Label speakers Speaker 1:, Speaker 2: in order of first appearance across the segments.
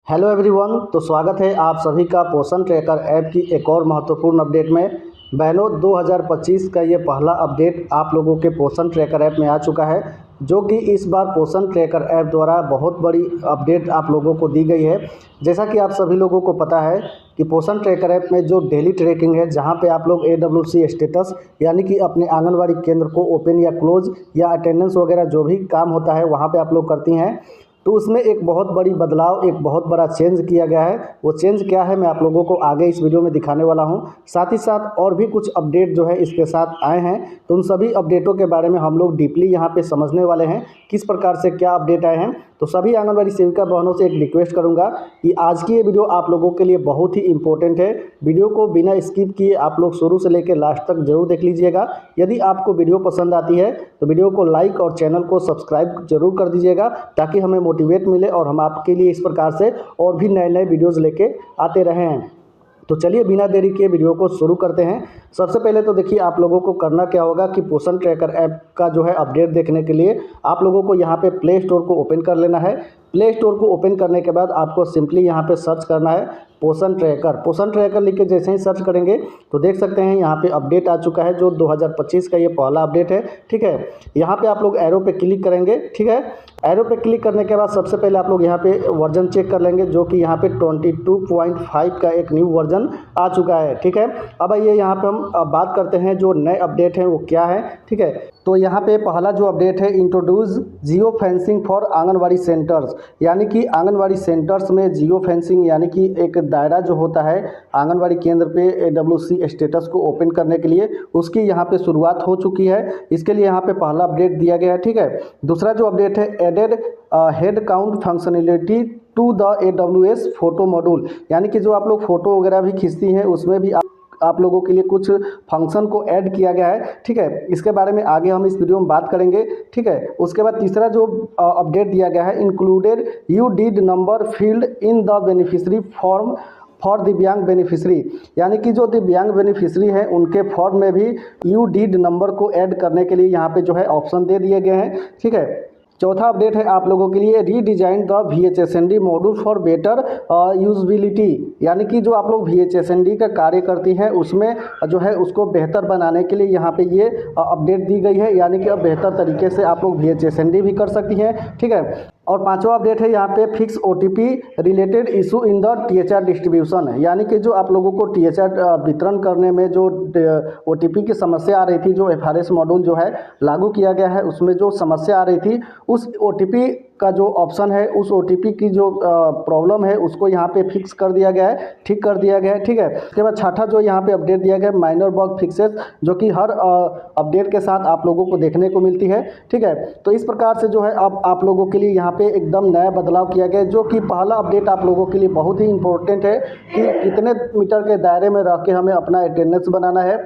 Speaker 1: Hello everyone. तो स्वागत है आप सभी का पोषण ट्रैकर ऐप की एक और महत्वपूर्ण अपडेट में। बहनों, 2025 का ये पहला अपडेट आप लोगों के पोषण ट्रैकर ऐप में आ चुका है, जो कि इस बार पोषण ट्रैकर ऐप द्वारा बहुत बड़ी अपडेट आप लोगों को दी गई है। जैसा कि आप सभी लोगों को पता है कि पोषण ट्रैकर ऐप में जो डेली ट्रैकिंग है, जहां पे आप लोग AWC स्टेटस यानी कि अपने आंगनवाड़ी केंद्र को ओपन या क्लोज या अटेंडेंस वगैरह जो भी काम होता है वहां पे आप लोग करती हैं, तो उसमें एक बहुत बड़ी बदलाव, एक बहुत बड़ा चेंज किया गया है। वो चेंज क्या है मैं आप लोगों को आगे इस वीडियो में दिखाने वाला हूं। साथ ही साथ और भी कुछ अपडेट जो है इसके साथ आए हैं, तो उन सभी अपडेटों के बारे में हम लोग डीपली यहां पे समझने वाले हैं, किस प्रकार से क्या अपडेट आए हैं। तो सभी आंगनवाड़ी सेविका बहनों से एक रिक्वेस्ट करूंगा कि आज की ये वीडियो आप लोगों के लिए बहुत ही इंपॉर्टेंट है। वीडियो को बिना स्किप किए आप लोग शुरू से लेकर लास्ट तक जरूर देख लीजिएगा। यदि आपको वीडियो पसंद आती है तो वीडियो को लाइक और चैनल को सब्सक्राइब जरूर कर दीजिएगा, ताकि हमें मोटिवेट मिले और हम आपके लिए इस प्रकार से और भी नए नए वीडियोज़ लेके आते रहें। तो चलिए बिना देरी के वीडियो को शुरू करते हैं। सबसे पहले तो देखिए, आप लोगों को करना क्या होगा कि पोषण ट्रैकर ऐप का जो है अपडेट देखने के लिए आप लोगों को यहाँ पे प्ले स्टोर को ओपन कर लेना है। प्ले स्टोर को ओपन करने के बाद आपको सिंपली यहाँ पे सर्च करना है पोषण ट्रैकर। पोषण ट्रैकर लिख के जैसे ही सर्च करेंगे तो देख सकते हैं यहाँ पे अपडेट आ चुका है, जो 2025 का ये पहला अपडेट है। ठीक है, यहाँ पे आप लोग एरो पे क्लिक करेंगे। ठीक है, एरो पे क्लिक करने के बाद सबसे पहले आप लोग यहाँ पे वर्जन चेक कर लेंगे, जो कि यहाँ पे 22.5 का एक न्यू वर्जन आ चुका है। ठीक है, अब आइए यहाँ पे हम बात करते हैं जो नए अपडेट हैं वो क्या है। ठीक है, तो यहाँ पे पहला जो अपडेट है, introduce geo fencing for anganwadi centres, यानी कि आंगनवाड़ी सेंटर्स में जियो फेंसिंग यानी कि एक दायरा जो होता है आंगनवाड़ी केंद्र पे AWC स्टेटस को ओपन करने के लिए, उसकी यहाँ पे शुरुआत हो चुकी है। इसके लिए यहाँ पे पहला अपडेट दिया गया है। ठीक है, दूसरा जो अपडेट है, added head count functionality to the AWS photo module, यानी कि जो आप लोग फोटो वगैरह भी खींचती हैं उसमें भी आप लोगों के लिए कुछ फंक्शन को ऐड किया गया है। ठीक है, इसके बारे में आगे हम इस वीडियो में बात करेंगे। ठीक है, उसके बाद तीसरा जो अपडेट दिया गया है, included you did number field in the beneficiary form for दिव्यांग बेनिफिशियरी, यानी कि जो दिव्यांग बेनिफिशियरी हैं उनके फॉर्म में भी यू डिड नंबर को ऐड करने के लिए यहाँ पे जो है ऑप्शन दे दिए गए हैं। ठीक है, चौथा अपडेट है आप लोगों के लिए, redesign the VHSND module for better usability, यानी कि जो आप लोग VHSND का कार्य करती हैं उसमें जो है उसको बेहतर बनाने के लिए यहाँ पे ये अपडेट दी गई है, यानी कि अब बेहतर तरीके से आप लोग VHSND भी कर सकती हैं। ठीक है, और पांचवा अपडेट है यहाँ पे, fix OTP related issue in the THR distribution, यानी कि जो आप लोगों को THR वितरण करने में जो OTP की समस्या आ रही थी, जो FRS मॉड्यूल जो है लागू किया गया है उसमें जो समस्या आ रही थी, उस OTP का जो ऑप्शन है, उस OTP की जो प्रॉब्लम है उसको यहाँ पे फिक्स कर दिया गया है, ठीक कर दिया गया है। ठीक है, उसके बाद छठा जो यहाँ पे अपडेट दिया गया है, माइनर बग फिक्सेस, जो कि हर अपडेट के साथ आप लोगों को देखने को मिलती है। ठीक है, तो इस प्रकार से जो है अब आप लोगों के लिए यहाँ पे एकदम नया बदलाव किया गया है, जो कि पहला अपडेट आप लोगों के लिए बहुत ही इंपॉर्टेंट है कि कितने मीटर के दायरे में रह के हमें अपना अटेंडेंस बनाना है,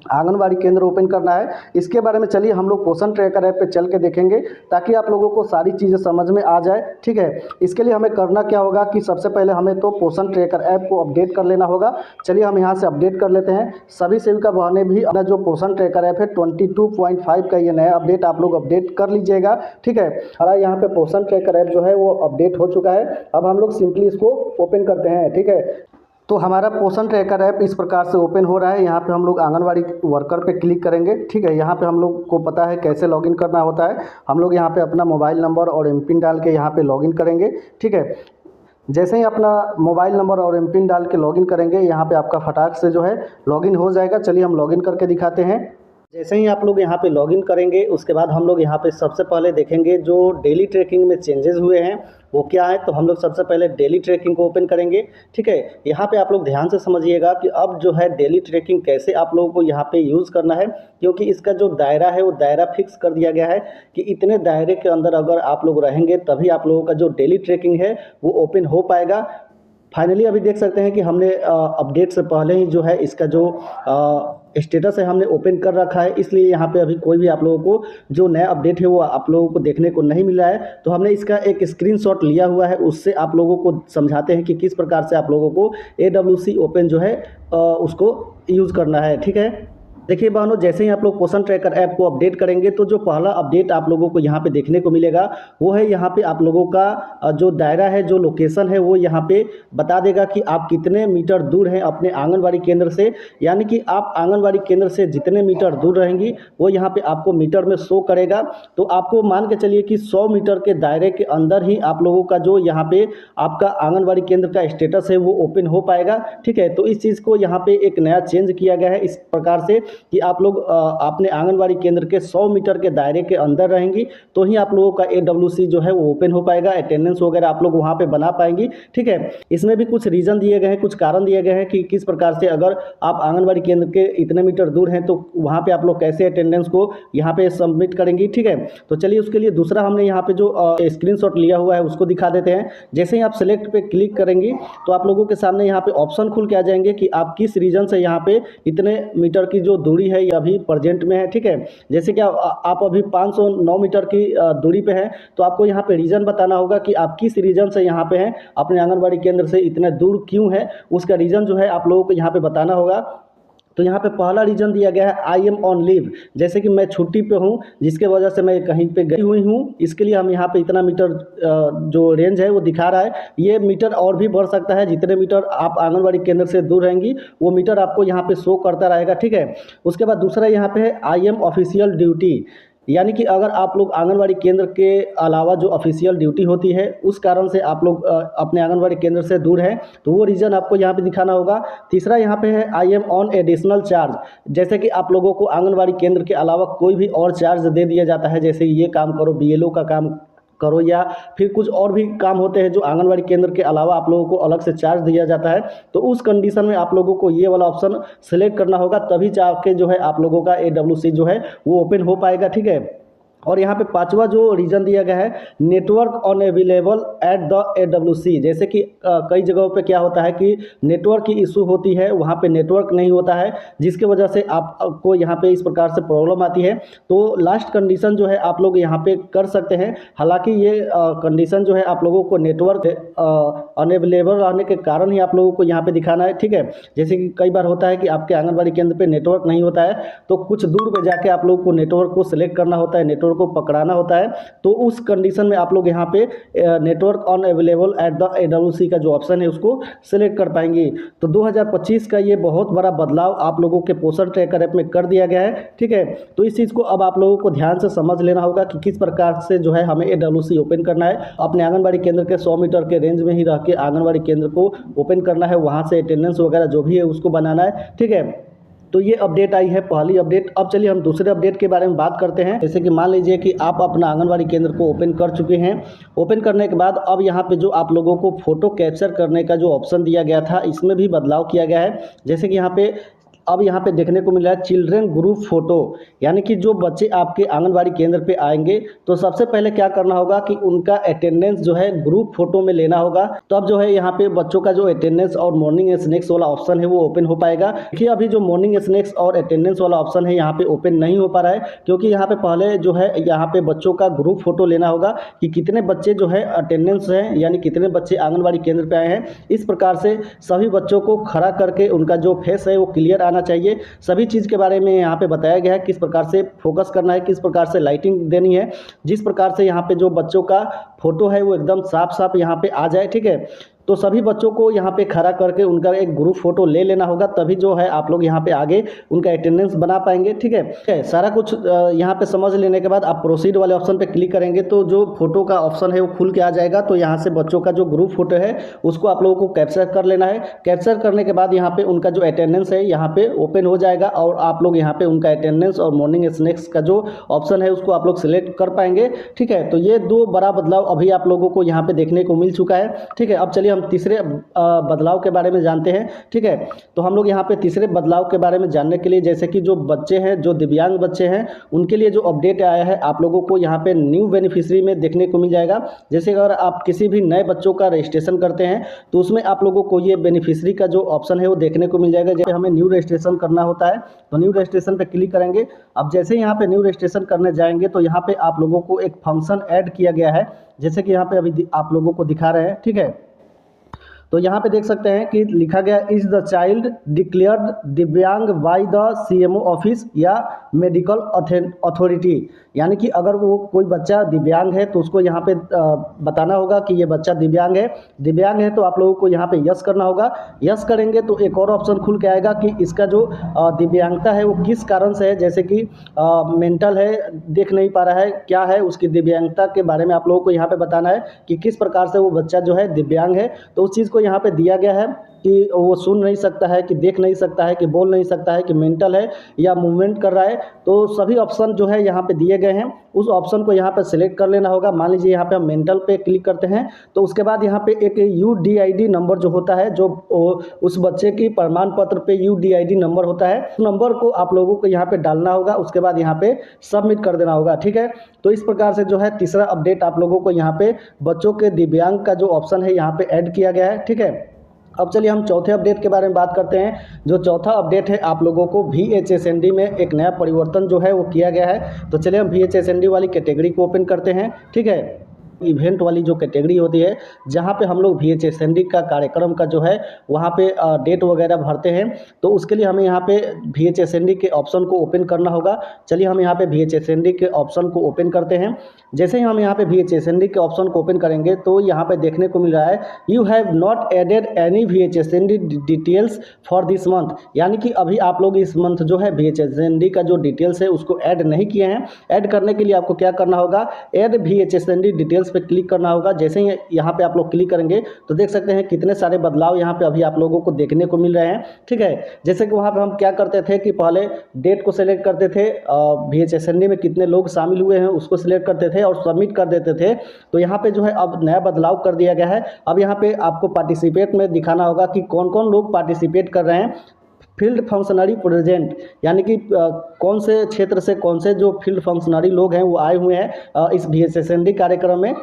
Speaker 1: आंगनवाड़ी केंद्र ओपन करना है। इसके बारे में चलिए हम लोग पोषण ट्रैकर ऐप पे चल के देखेंगे, ताकि आप लोगों को सारी चीज़ें समझ में आ जाए। ठीक है, इसके लिए हमें करना क्या होगा कि सबसे पहले हमें तो पोषण ट्रैकर ऐप को अपडेट कर लेना होगा। चलिए हम यहाँ से अपडेट कर लेते हैं। सभी सेविका बहनें भी अपना जो पोषण ट्रैकर ऐप है 22.5 का ये नया अपडेट आप लोग अपडेट कर लीजिएगा। ठीक है, हमारा यहाँ पे पोषण ट्रैकर ऐप जो है वो अपडेट हो चुका है। अब हम लोग सिंपली इसको ओपन करते हैं। ठीक है, तो हमारा पोषण ट्रैकर ऐप इस प्रकार से ओपन हो रहा है। यहाँ पे हम लोग आंगनवाड़ी वर्कर पे क्लिक करेंगे। ठीक है, यहाँ पे हम लोग को पता है कैसे लॉगिन करना होता है। हम लोग यहाँ पे अपना मोबाइल नंबर और एमपिन डाल के यहाँ पे लॉगिन करेंगे। ठीक है, जैसे ही अपना मोबाइल नंबर और एमपिन डाल के लॉगिन करेंगे, यहाँ पे आपका फटाक से जो है लॉगिन हो जाएगा। चलिए हम लॉगिन करके दिखाते हैं। जैसे ही आप लोग यहाँ पे लॉगिन करेंगे, उसके बाद हम लोग यहाँ पे सबसे पहले देखेंगे जो डेली ट्रैकिंग में चेंजेस हुए हैं वो क्या है। तो हम लोग सबसे पहले डेली ट्रैकिंग को ओपन करेंगे। ठीक है, यहाँ पे आप लोग ध्यान से समझिएगा कि अब जो है डेली ट्रैकिंग कैसे आप लोगों को यहाँ पे यूज़ करना है, क्योंकि इसका जो दायरा है वो दायरा फिक्स कर दिया गया है कि इतने दायरे के अंदर अगर आप लोग रहेंगे तभी आप लोगों का जो डेली ट्रैकिंग है वो ओपन हो पाएगा। फाइनली अभी देख सकते हैं कि हमने अपडेट से पहले ही जो है इसका जो स्टेटस है हमने ओपन कर रखा है, इसलिए यहाँ पे अभी कोई भी आप लोगों को जो नया अपडेट है वो आप लोगों को देखने को नहीं मिला है। तो हमने इसका एक स्क्रीनशॉट लिया हुआ है, उससे आप लोगों को समझाते हैं कि किस प्रकार से आप लोगों को AWC ओपन जो है उसको यूज़ करना है। ठीक है, देखिए बहनों, जैसे ही आप लोग पोषण ट्रैकर ऐप को अपडेट करेंगे तो जो पहला अपडेट आप लोगों को यहाँ पे देखने को मिलेगा वो है यहाँ पे आप लोगों का जो दायरा है, जो लोकेशन है, वो यहाँ पे बता देगा कि आप कितने मीटर दूर हैं अपने आंगनबाड़ी केंद्र से। यानी कि आप आंगनबाड़ी केंद्र से जितने मीटर दूर रहेंगी वो यहाँ पे आपको मीटर में शो करेगा। तो आपको मान के चलिए कि 100 मीटर के दायरे के अंदर ही आप लोगों का जो यहाँ पे आपका आंगनबाड़ी केंद्र का स्टेटस है वो ओपन हो पाएगा। ठीक है, तो इस चीज़ को यहाँ पे एक नया चेंज किया गया है इस प्रकार से कि आप लोग अपने आंगनबाड़ी केंद्र के 100 मीटर के दायरे के अंदर रहेंगी तो ही आप लोगों का AWC जो है वो ओपन हो पाएगा, अटेंडेंस वगैरह आप लोग वहाँ पे बना पाएंगी। ठीक है, इसमें भी कुछ रीज़न दिए गए हैं, कुछ कारण दिए गए हैं कि किस प्रकार से अगर आप आंगनबाड़ी केंद्र के इतने मीटर दूर हैं तो वहाँ पे आप लोग कैसे अटेंडेंस को यहाँ पे सबमिट करेंगी। ठीक है, तो चलिए उसके लिए दूसरा हमने यहाँ पे जो स्क्रीनशॉट लिया हुआ है उसको दिखा देते हैं। जैसे ही आप सेलेक्ट पे क्लिक करेंगी तो आप लोगों के सामने यहाँ पे ऑप्शन खुल के आ जाएंगे कि आप किस रीजन से यहाँ पे इतने मीटर की जो दूरी है ये अभी प्रेजेंट में है। ठीक है, जैसे कि आप अभी 509 मीटर की दूरी पे हैं तो आपको यहाँ पे रीजन बताना होगा कि आप किस रीजन से यहाँ पे हैं, अपने आंगनबाड़ी केंद्र से इतने दूर क्यों है, उसका रीजन जो है आप लोगों को यहाँ पे बताना होगा। तो यहाँ पे पहला रीजन दिया गया है आई एम ऑन लीव, जैसे कि मैं छुट्टी पे हूँ जिसके वजह से मैं कहीं पे गई हुई हूँ, इसके लिए हम यहाँ पे इतना मीटर जो रेंज है वो दिखा रहा है। ये मीटर और भी बढ़ सकता है, जितने मीटर आप आंगनबाड़ी केंद्र से दूर रहेंगी वो मीटर आपको यहाँ पे शो करता रहेगा। ठीक है, उसके बाद दूसरा यहाँ पे है आई एम ऑफिशियल ड्यूटी, यानी कि अगर आप लोग आंगनबाड़ी केंद्र के अलावा जो ऑफिशियल ड्यूटी होती है उस कारण से आप लोग अपने आंगनबाड़ी केंद्र से दूर हैं तो वो रीज़न आपको यहाँ पे दिखाना होगा। तीसरा यहाँ पे है I am on additional charge, जैसे कि आप लोगों को आंगनबाड़ी केंद्र के अलावा कोई भी और चार्ज दे दिया जाता है, जैसे ये काम करो, BLO का काम करो या फिर कुछ और भी काम होते हैं जो आंगनबाड़ी केंद्र के अलावा आप लोगों को अलग से चार्ज दिया जाता है। तो उस कंडीशन में आप लोगों को ये वाला ऑप्शन सेलेक्ट करना होगा, तभी जाके जो है आप लोगों का AWC जो है वो ओपन हो पाएगा। ठीक है, और यहाँ पे पांचवा जो रीज़न दिया गया है network unavailable at the AWC, जैसे कि कई जगहों पे क्या होता है कि नेटवर्क की इशू होती है, वहाँ पे नेटवर्क नहीं होता है जिसके वजह से आपको यहाँ पे इस प्रकार से प्रॉब्लम आती है। तो लास्ट कंडीशन जो है आप लोग यहाँ पे कर सकते हैं, हालांकि ये कंडीशन जो है आप लोगों को नेटवर्क अनअवेलेबल रहने के कारण ही आप लोगों को यहाँ पे दिखाना है। ठीक है, जैसे कि कई बार होता है कि आपके आंगनबाड़ी केंद्र पे नेटवर्क नहीं होता है तो कुछ दूर पे जाके आप लोगों को नेटवर्क को सिलेक्ट करना होता है, नेटवर्क को पकड़ाना होता है। तो उस कंडीशन में आप लोग यहाँ पे network unavailable at the AWC का जो ऑप्शन है उसको सिलेक्ट कर पाएंगे। तो 2025 का ये बहुत बड़ा बदलाव आप लोगों के पोषण ट्रैकर ऐप में कर दिया गया है। ठीक है, तो इस चीज़ को अब आप लोगों को ध्यान से समझ लेना होगा कि किस प्रकार से जो है हमें AWC ओपन करना है। अपने आंगनबाड़ी केंद्र के 100 मीटर के रेंज में ही रह के आंगनबाड़ी केंद्र को ओपन करना है, वहाँ से अटेंडेंस वगैरह जो भी है उसको बनाना है। ठीक है, तो ये अपडेट आई है, पहली अपडेट। अब चलिए हम दूसरे अपडेट के बारे में बात करते हैं। जैसे कि मान लीजिए कि आप अपना आंगनबाड़ी केंद्र को ओपन कर चुके हैं। ओपन करने के बाद अब यहाँ पे जो आप लोगों को फ़ोटो कैप्चर करने का जो ऑप्शन दिया गया था इसमें भी बदलाव किया गया है। जैसे कि यहाँ पे अब यहाँ पे देखने को मिला है चिल्ड्रन ग्रुप फोटो, यानी कि जो बच्चे आपके आंगनबाड़ी केंद्र पे आएंगे तो सबसे पहले क्या करना होगा कि उनका अटेंडेंस जो है ग्रुप फोटो में लेना होगा। तो अब जो है यहाँ पे बच्चों का जो अटेंडेंस और मॉर्निंग स्नैक्स वाला ऑप्शन है वो ओपन हो पाएगा। देखिए अभी जो मॉर्निंग स्नैक्स और अटेंडेंस वाला ऑप्शन है यहाँ पे ओपन नहीं हो पा रहा है, क्योंकि यहाँ पे पहले जो है यहाँ पे बच्चों का ग्रुप फोटो लेना होगा कि कितने बच्चे जो है अटेंडेंस हैं, यानी कितने बच्चे आंगनबाड़ी केंद्र पे आए हैं। इस प्रकार से सभी बच्चों को खड़ा करके उनका जो फेस है वो क्लियर चाहिए। सभी चीज़ के बारे में यहाँ पे बताया गया है, किस प्रकार से फोकस करना है, किस प्रकार से लाइटिंग देनी है, जिस प्रकार से यहाँ पे जो बच्चों का फोटो है वो एकदम साफ साफ यहाँ पे आ जाए। ठीक है, तो सभी बच्चों को यहाँ पे खड़ा करके उनका एक ग्रुप फोटो ले लेना होगा, तभी जो है आप लोग यहाँ पे आगे उनका अटेंडेंस बना पाएंगे। ठीक है, सारा कुछ यहाँ पे समझ लेने के बाद आप प्रोसीड वाले ऑप्शन पे क्लिक करेंगे तो जो फोटो का ऑप्शन है वो खुल के आ जाएगा। तो यहाँ से बच्चों का जो ग्रुप फोटो है उसको आप लोगों को कैप्चर कर लेना है। कैप्चर करने के बाद यहाँ पे उनका जो अटेंडेंस है यहाँ पे ओपन हो जाएगा और आप लोग यहाँ पे उनका अटेंडेंस और मॉर्निंग स्नैक्स का जो ऑप्शन है उसको आप लोग सिलेक्ट कर पाएंगे। ठीक है, तो ये दो बड़ा बदलाव अभी आप लोगों को यहाँ पे देखने को मिल चुका है। ठीक है, अब चलिए हम तीसरे बदलाव के बारे में जानते हैं। ठीक है, तो हम लोग यहाँ पे तीसरे बदलाव के बारे में जानने के लिए, जैसे कि जो बच्चे हैं, जो दिव्यांग बच्चे हैं, उनके लिए जो अपडेट आया है आप लोगों को यहाँ पे न्यू बेनिफिशियरी में देखने को मिल जाएगा। जैसे अगर आप किसी भी नए बच्चों का रजिस्ट्रेशन करते हैं तो उसमें आप लोगों को ये बेनिफिशियरी का जो ऑप्शन है वो देखने को मिल जाएगा। जैसे हमें न्यू रजिस्ट्रेशन करना होता है तो न्यू रजिस्ट्रेशन पे क्लिक करेंगे। अब जैसे यहाँ पे न्यू रजिस्ट्रेशन करने जाएंगे तो यहाँ पे आप लोगों को एक फंक्शन ऐड किया गया है, जैसे कि यहाँ पे अभी आप लोगों को दिखा रहे हैं। ठीक है, तो यहाँ पे देख सकते हैं कि लिखा गया इज द चाइल्ड डिक्लेयर्ड दिव्यांग बाय द सीएमओ ऑफिस या मेडिकल अथॉरिटी, यानी कि अगर वो कोई बच्चा दिव्यांग है तो उसको यहाँ पे बताना होगा कि ये बच्चा दिव्यांग है। दिव्यांग है तो आप लोगों को यहाँ पे यस करना होगा। यस करेंगे तो एक और ऑप्शन खुल के आएगा कि इसका जो दिव्यांगता है वो किस कारण से है, जैसे कि मेंटल है, देख नहीं पा रहा है, क्या है उसकी दिव्यांगता के बारे में आप लोगों को यहाँ पे बताना है कि किस प्रकार से वो बच्चा जो है दिव्यांग है। तो उस चीज़ को यहाँ पे दिया गया है कि वो सुन नहीं सकता है, कि देख नहीं सकता है, कि बोल नहीं सकता है, कि मेंटल है या मूवमेंट कर रहा है। तो सभी ऑप्शन जो है यहाँ पे दिए गए हैं, उस ऑप्शन को यहाँ पे सिलेक्ट कर लेना होगा। मान लीजिए यहाँ पे हम मेंटल पे क्लिक करते हैं तो उसके बाद यहाँ पे एक UDID नंबर जो होता है, जो उस बच्चे की प्रमाण पत्र पे UDID नंबर होता है, उस नंबर को आप लोगों को यहाँ पे डालना होगा। उसके बाद यहाँ पे सबमिट कर देना होगा। ठीक है, तो इस प्रकार से जो है तीसरा अपडेट आप लोगों को यहाँ पे बच्चों के दिव्यांग का जो ऑप्शन है यहाँ पे ऐड किया गया है। ठीक है, अब चलिए हम चौथे अपडेट के बारे में बात करते हैं। जो चौथा अपडेट है, आप लोगों को VHSND में एक नया परिवर्तन जो है वो किया गया है। तो चलिए हम VHSND वाली कैटेगरी को ओपन करते हैं। ठीक है, इवेंट वाली जो कैटेगरी होती है जहाँ पे हम लोग VHSND का कार्यक्रम का जो है वहाँ पे डेट वगैरह भरते हैं, तो उसके लिए हमें यहाँ पे VHSND के ऑप्शन को ओपन करना होगा। चलिए हम यहाँ पे VHSND के ऑप्शन को ओपन करते हैं। जैसे ही हम यहाँ पे VHSND के ऑप्शन को ओपन करेंगे तो यहाँ पे देखने को मिल रहा है you have not added any VHSND details for this month, यानी कि अभी आप लोग इस मंथ जो है VHSND का जो डिटेल्स है उसको ऐड नहीं किए हैं। ऐड करने के लिए आपको क्या करना होगा, ऐड VHSND डिटेल्स पे क्लिक करना होगा। जैसे ही यहाँ पे आप लोग क्लिक करेंगे तो देख सकते हैं कितने सारे बदलाव यहाँ पे अभी आप लोगों को देखने को मिल रहे हैं। ठीक है, जैसे कि वहाँ पे हम क्या करते थे कि पहले डेट को सिलेक्ट करते थे, VHSND में कितने लोग शामिल हुए हैं उसको सिलेक्ट करते थे और सबमिट कर देते थे। तो यहाँ पे जो है अब नया बदलाव कर दिया गया है। अब यहाँ पे आपको पार्टिसिपेट में दिखाना होगा कि कौन कौन लोग पार्टिसिपेट कर रहे हैं। फील्ड फंक्शनरी प्रेजेंट, यानी कि कौन से क्षेत्र से कौन से जो फील्ड फंक्शनरी लोग हैं वो आए हुए हैं इस VHSND कार्यक्रम में,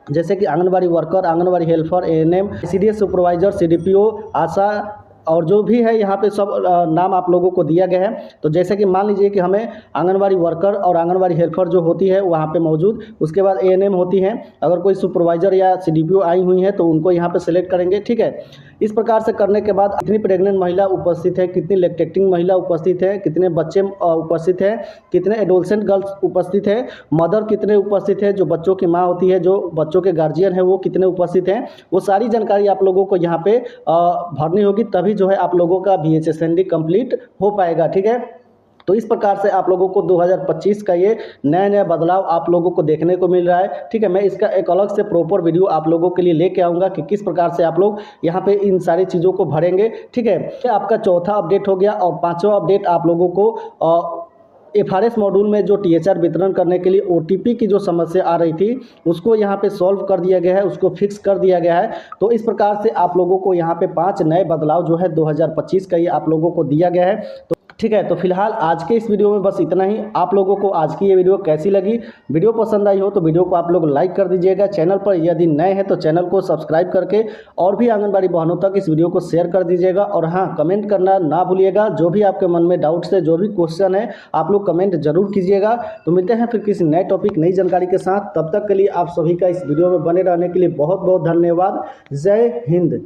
Speaker 1: जैसे कि anganwadi worker, anganwadi helper, ANM, CDS supervisor, CDPO, आशा और जो भी है यहाँ पे सब नाम आप लोगों को दिया गया है। तो जैसे कि मान लीजिए कि हमें आंगनबाड़ी वर्कर और आंगनबाड़ी हेल्पर जो होती है वहाँ पे मौजूद, उसके बाद ANM होती हैं, अगर कोई सुपरवाइजर या CDPO आई हुई है तो उनको यहाँ पे सेलेक्ट करेंगे। ठीक है, इस प्रकार से करने के बाद कितनी प्रेग्नेंट महिला उपस्थित है, कितनी लैक्टेटिंग महिला उपस्थित है, कितने बच्चे उपस्थित हैं, कितने एडोलसेंट गर्ल्स उपस्थित है, मदर कितने उपस्थित है, जो बच्चों की माँ होती है, जो बच्चों के गार्जियन है वो कितने उपस्थित हैं, वो सारी जानकारी आप लोगों को यहाँ पे भरनी होगी, तभी जो है आप लोगों का VHSND कंप्लीट हो पाएगा। ठीक है, तो इस प्रकार से आप लोगों को 2025 का ये नया नया बदलाव आप लोगों को देखने को मिल रहा है। ठीक है, मैं इसका एक अलग से प्रॉपर वीडियो आप लोगों के लिए लेके आऊँगा कि किस प्रकार से आप लोग यहाँ पे इन सारी चीज़ों को भरेंगे। ठीक है, आपका चौथा अपडेट हो गया। और पांचवा अपडेट आप लोगों को FRS मॉड्यूल में जो THR वितरण करने के लिए OTP की जो समस्या आ रही थी उसको यहाँ पे सॉल्व कर दिया गया है, उसको फिक्स कर दिया गया है। तो इस प्रकार से आप लोगों को यहाँ पे 5 नए बदलाव जो है 2025 का ये आप लोगों को दिया गया है। तो ठीक है, तो फिलहाल आज के इस वीडियो में बस इतना ही। आप लोगों को आज की ये वीडियो कैसी लगी, वीडियो पसंद आई हो तो वीडियो को आप लोग लाइक कर दीजिएगा। चैनल पर यदि नए हैं तो चैनल को सब्सक्राइब करके और भी आंगनबाड़ी बहनों तक इस वीडियो को शेयर कर दीजिएगा। और हाँ, कमेंट करना ना भूलिएगा। जो भी आपके मन में डाउट्स है, जो भी क्वेश्चन है, आप लोग कमेंट जरूर कीजिएगा। तो मिलते हैं फिर किसी नए टॉपिक, नई जानकारी के साथ। तब तक के लिए आप सभी का इस वीडियो में बने रहने के लिए बहुत बहुत धन्यवाद। जय हिंद।